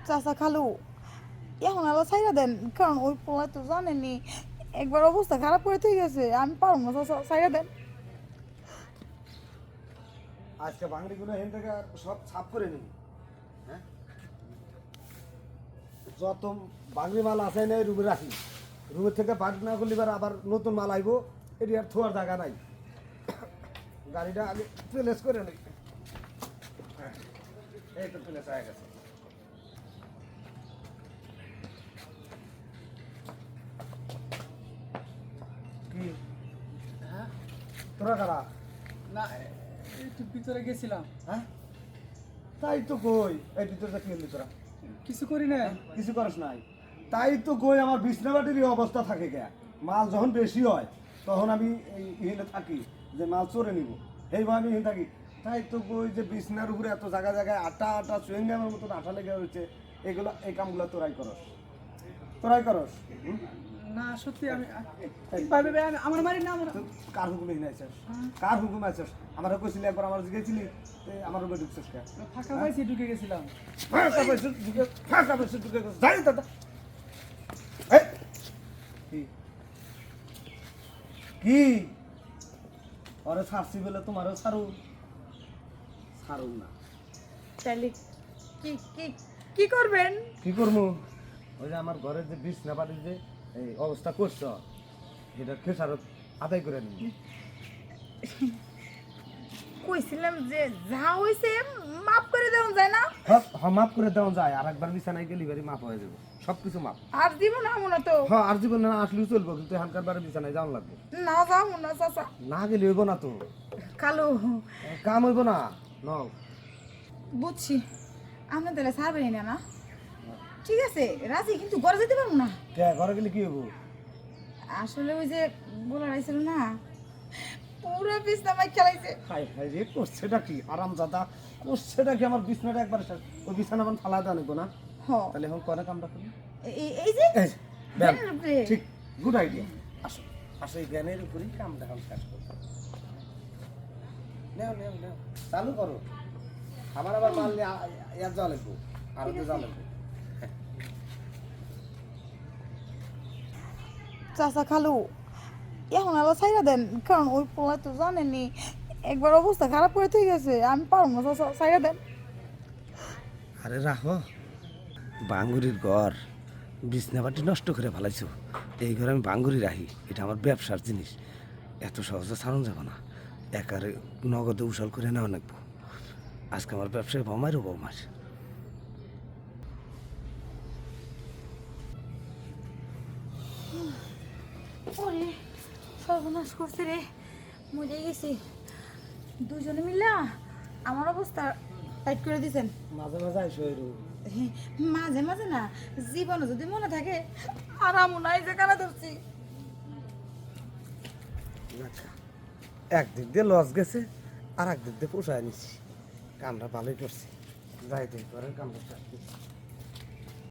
চাচা খালু এখন আলো ছাইরা দেন, কারণ ওই পোলা তো জানেনি একবার অবস্থা খারাপ করে থেকে গেছে, আমি পারবো না চাচা, ছাইরা দেন। আজকে বাঙালিগুলো এখান থেকে সব সাফ করে নিবি। হ্যাঁ, যত বাঙালি মাল আছে না রুমে রাখি, রুমের থেকে বাদ না করলে এবার আবার নতুন মাল আইব, এটি আর থোয়ার জায়গা নাই। গাড়িটা আগে প্লেস করে নিই। এই তো প্লেস হয়ে গেছে। কি হ্যাঁ তোরা কারা? না একটু ভিতরে গেছিলাম। হ্যাঁ, তাই তো কই এই ভিতরটা কি হলি তোরা? কিছু করি না। কিছু করিস নাই, তাই তো কই আমার বিছনাবাটির এই অবস্থা থাকে কে। মাল যখন বেশি হয় তখন আমি এখানে থাকি যে মাল চড়ে নিব, এইভাবে আমি এখানে থাকি। তাই তো কই যে বিছনার উপরে এত জায়গায় জায়গায় আটা আটা চুইংগামের মতন আটা লেগে রয়েছে, এগুলো এই কামগুলো তোরাই করস, তোরাই করস। না সত্যি আমি এই, ভাই ভাই আমার মারি না আমার তুই কার হুকুমে এখানে আছিস? কার হুকুমে আছিস? আমারও কইছিলি একবার, আমার জিজ্ঞেসিলি আমার উপরে ঢুকছিস কে? ফাঁকা পাইছি ঢুকে গেছিলাম। ফাঁকা বসে ঢুকে গেছিস, যাই দাদা। এই, কি কি ওরে ছাড়ছি বলে তোমারও ছাড়ুন? ছাড়ুন না। তাহলে কি কি কি করবেন? কি করবো? ওই যে আমার ঘরের যে বিছনা পাটির যে এই অবস্থা করছ, এটা খেসারত আদায় করে নিবি। কইছিলাম যে যা হইছে মাফ করে দেওয়া যায় না? হ্যাঁ, মাফ করে দেওয়া যায়, আর একবার বিছানায় গেলে বাড়ি মাফ হয়ে যাবে, সবকিছু মাফ। আর দিব না মনে তো? হ্যাঁ, আর জীবন না আসলেও চলবো, কিন্তু এখানকার বারে বিছানায় যাওয়া লাগবে। না যাও না চাচা। না গেলে হইব না তো, খালু কাম হইব না। নাও, বুঝছি, আমরা তাহলে ছাড়বেনি না না? ঠিক আছে রাজি, কিন্তু ঘরে যেতে পারবো না। কে ঘরে গেলে কি হইব? আসলে ওই যে গোলা রাইছিল না, পুরো বিছনা মাই খেলাইছে। হাই হাই রে, করছেটা কি আরাম দাদা, করছেটা কি? আমার বিছনাটা একবার ওই বিছানা আমার ফালা দেওয়া নিব না? হ তাহলে এখন কনে কামটা করি? এই যে এই যে, ব্যায়াম। জ্ঞানের উপরে। ঠিক, গুড আইডিয়া। আসো আসো, এই জ্ঞানের উপরেই কামটা এখন শেষ করতে হবে। নেও নেও নেও, চালু করো। আমার আবার মাল নিয়ে ইয়ার যাওয়া লাগবো, আরো তো যাওয়া লাগবো। চাচা খালু এখন আলো ছাইরা দেন, কারণ ওই পোলা তো জানেনি একবার অবস্থা খারাপ করে থেকে গেছে, আমি পারবো না চাচা, ছাইরা দেন। আরে রাখো, বাঙ্গুরির ঘর বিছনাবাটি নষ্ট করে ফেলাইছো, এই ঘরে আমি বাঙ্গুরি রাখি, এটা আমার ব্যবসার জিনিস, এত সহজে ছাড়ন যাবে না। একারে নগদে উসল করে নেওয়া লাগবো। আজকে আমার ব্যবসায় বমাইরও বমার। ওরে সর্বনাশ করছে রে, মরে গেছি। দুজনে মিলা আমার অবস্থা টাইট করে দিছেন। মাঝে মাঝে আইসো এরু। মাঝে মাঝে না, জীবনে যদি মনে থাকে আর আমু নাই যে কানা ধরছি। একদিক দিয়ে লস গেছে, আর একদিক দিয়ে পোষায় নিছি। কামটা ভালোই করছি, যাই দিই ঘরের কামটা শেষ করছি।